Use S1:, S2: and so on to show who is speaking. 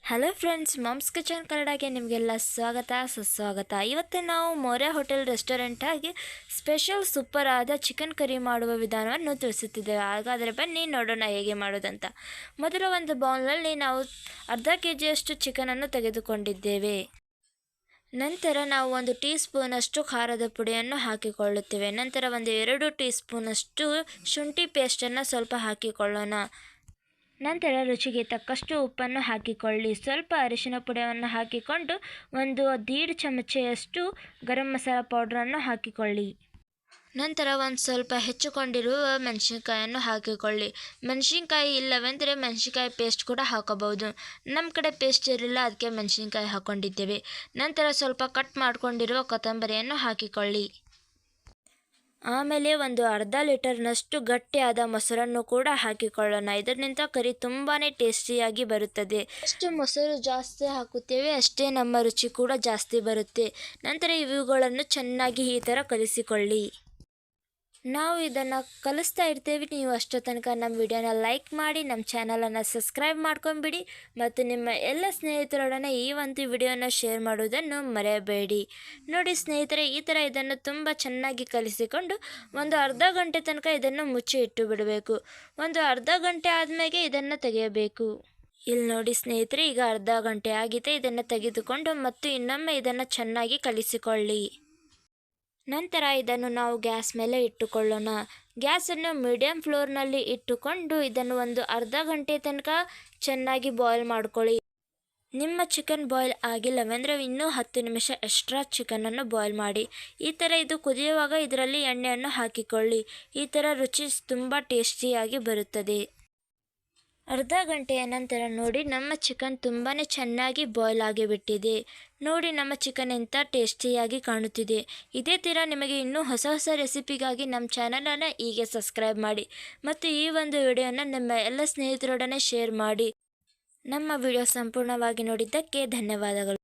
S1: Hello friends, moms kitchen ಕನ್ನಡಗೆ ನಿಮಗೆಲ್ಲ ಸ್ವಾಗತ ಸುಸ್ವಾಗತ. ಇವತ್ತು ನಾವು ಮೌರ್ಯ ಹೋಟೆಲ್ ರೆಸ್ಟೋರೆಂಟ್ ಆಗಿ ಸ್ಪೆಷಲ್ ಸೂಪರ್ ಆದ ಚಿಕನ್ ಕರಿ ಮಾಡುವ ವಿಧಾನವನ್ನು ತಿಳಿಸುತ್ತಿದ್ದೇವೆ. ಹಾಗಾದರೆ ಬನ್ನಿ ನೋಡೋಣ ಹೇಗೆ ಮಾಡೋದಂತ. ಮೊದಲು ಒಂದು ಬೌಲ್ನಲ್ಲಿ ನಾವು ಅರ್ಧ ಕೆಜಿಯಷ್ಟು ಚಿಕನನ್ನು ತೆಗೆದುಕೊಂಡಿದ್ದೇವೆ. ನಂತರ ನಾವು 1 ಟೀ ಸ್ಪೂನಷ್ಟು ಖಾರದ ಪುಡಿಯನ್ನು ಹಾಕಿಕೊಳ್ಳುತ್ತೇವೆ. ನಂತರ ಒಂದು 2 ಟೀ ಸ್ಪೂನಷ್ಟು ಶುಂಠಿ ಪೇಸ್ಟನ್ನು ಸ್ವಲ್ಪ ಹಾಕಿಕೊಳ್ಳೋಣ. ನಂತರ ರುಚಿಗೆ ತಕ್ಕಷ್ಟು ಉಪ್ಪನ್ನು ಹಾಕಿಕೊಳ್ಳಿ. ಸ್ವಲ್ಪ ಅರಿಶಿನ ಪುಡಿಯನ್ನು ಹಾಕಿಕೊಂಡು 1.5 ಚಮಚೆಯಷ್ಟು ಗರಂ ಮಸಾಲ ಪೌಡ್ರನ್ನು ಹಾಕಿಕೊಳ್ಳಿ. ನಂತರ ಒಂದು ಸ್ವಲ್ಪ ಹೆಚ್ಚಿಕೊಂಡಿರುವ ಮೆಣಸಿನ್ಕಾಯನ್ನು ಹಾಕಿಕೊಳ್ಳಿ. ಮೆಣಸಿನ್ಕಾಯಿ ಇಲ್ಲವೆಂದರೆ ಮೆಣಸಿನ್ಕಾಯಿ ಪೇಸ್ಟ್ ಕೂಡ ಹಾಕಬಹುದು. ನಮ್ಮ ಕಡೆ ಪೇಸ್ಟ್ ಇರಲಿಲ್ಲ, ಅದಕ್ಕೆ ಮೆಣಸಿನ್ಕಾಯಿ ಹಾಕ್ಕೊಂಡಿದ್ದೇವೆ. ನಂತರ ಸ್ವಲ್ಪ ಕಟ್ ಮಾಡಿಕೊಂಡಿರುವ ಕೊತ್ತಂಬರಿಯನ್ನು ಹಾಕಿಕೊಳ್ಳಿ. ಆಮೇಲೆ ಒಂದು ಅರ್ಧ ಲೀಟರ್ನಷ್ಟು ಗಟ್ಟಿಯಾದ ಮೊಸರನ್ನು ಕೂಡ ಹಾಕಿಕೊಳ್ಳೋಣ. ಇದರಿಂದ ಕರಿ ತುಂಬಾ ಟೇಸ್ಟಿಯಾಗಿ ಬರುತ್ತದೆ. ಎಷ್ಟು ಮೊಸರು ಜಾಸ್ತಿ ಹಾಕುತ್ತೇವೆ ಅಷ್ಟೇ ನಮ್ಮ ರುಚಿ ಕೂಡ ಜಾಸ್ತಿ ಬರುತ್ತೆ. ನಂತರ ಇವುಗಳನ್ನು ಚೆನ್ನಾಗಿ ಈ ಥರ ಕಲಿಸಿಕೊಳ್ಳಿ. ನಾವು ಇದನ್ನು ಕಲಿಸ್ತಾ ಇರ್ತೇವೆ. ನೀವು ಅಷ್ಟೋ ತನಕ ನಮ್ಮ ವಿಡಿಯೋನ ಲೈಕ್ ಮಾಡಿ, ನಮ್ಮ ಚಾನಲನ್ನು ಸಬ್ಸ್ಕ್ರೈಬ್ ಮಾಡ್ಕೊಂಬಿಡಿ ಮತ್ತು ನಿಮ್ಮ ಎಲ್ಲ ಸ್ನೇಹಿತರೊಡನೆ ಈ ಒಂದು ವಿಡಿಯೋನ ಶೇರ್ ಮಾಡೋದನ್ನು ಮರೆಯಬೇಡಿ. ನೋಡಿ ಸ್ನೇಹಿತರೆ, ಈ ಥರ ಇದನ್ನು ತುಂಬ ಚೆನ್ನಾಗಿ ಕಲಿಸಿಕೊಂಡು ಒಂದು ಅರ್ಧ ಗಂಟೆ ತನಕ ಇದನ್ನು ಮುಚ್ಚಿ ಇಟ್ಟು ಬಿಡಬೇಕು. ಒಂದು ಅರ್ಧ ಗಂಟೆ ಆದಮೇಲೆ ಇದನ್ನು ತೆಗೆಯಬೇಕು. ಇಲ್ಲಿ ನೋಡಿ ಸ್ನೇಹಿತರೆ, ಈಗ ಅರ್ಧ ಗಂಟೆ ಆಗಿದೆ. ಇದನ್ನು ತೆಗೆದುಕೊಂಡು ಮತ್ತು ಇನ್ನೊಮ್ಮೆ ಇದನ್ನು ಚೆನ್ನಾಗಿ ಕಲಿಸಿಕೊಳ್ಳಿ. ನಂತರ ಇದನ್ನು ನಾವು ಗ್ಯಾಸ್ ಮೇಲೆ ಇಟ್ಟುಕೊಳ್ಳೋಣ. ಗ್ಯಾಸನ್ನು ಮೀಡಿಯಮ್ ಫ್ಲೇಮ್ನಲ್ಲಿ ಇಟ್ಟುಕೊಂಡು ಇದನ್ನು ಒಂದು ಅರ್ಧ ಗಂಟೆ ತನಕ ಚೆನ್ನಾಗಿ ಬಾಯ್ಲ್ ಮಾಡ್ಕೊಳ್ಳಿ. ನಿಮ್ಮ ಚಿಕನ್ ಬಾಯ್ಲ್ ಆಗಿಲ್ಲವೆಂದರೆ ಇನ್ನೂ 10 ನಿಮಿಷ ಎಕ್ಸ್ಟ್ರಾ ಚಿಕನನ್ನು ಬಾಯ್ಲ್ ಮಾಡಿ. ಈ ಥರ ಇದು ಕುದಿಯುವಾಗ ಇದರಲ್ಲಿ ಎಣ್ಣೆಯನ್ನು ಹಾಕಿಕೊಳ್ಳಿ. ಈ ಥರ ರುಚಿ ತುಂಬ ಟೇಸ್ಟಿಯಾಗಿ ಬರುತ್ತದೆ. ಅರ್ಧ ಗಂಟೆಯ ನಂತರ ನೋಡಿ, ನಮ್ಮ ಚಿಕನ್ ತುಂಬಾ ಚೆನ್ನಾಗಿ ಬಾಯ್ಲ್ ಆಗಿಬಿಟ್ಟಿದೆ. ನೋಡಿ ನಮ್ಮ ಚಿಕನ್ ಎಂಥ ಟೇಸ್ಟಿಯಾಗಿ ಕಾಣುತ್ತಿದೆ. ಇದೇ ಥರ ನಿಮಗೆ ಇನ್ನೂ ಹೊಸ ಹೊಸ ರೆಸಿಪಿಗಾಗಿ ನಮ್ಮ ಚಾನಲನ್ನು ಹೀಗೆ ಸಬ್ಸ್ಕ್ರೈಬ್ ಮಾಡಿ ಮತ್ತು ಈ ಒಂದು ವಿಡಿಯೋನ ನಿಮ್ಮ ಎಲ್ಲ ಸ್ನೇಹಿತರೊಡನೆ ಶೇರ್ ಮಾಡಿ. ನಮ್ಮ ವಿಡಿಯೋ ಸಂಪೂರ್ಣವಾಗಿ ನೋಡಿದ್ದಕ್ಕೆ ಧನ್ಯವಾದಗಳು.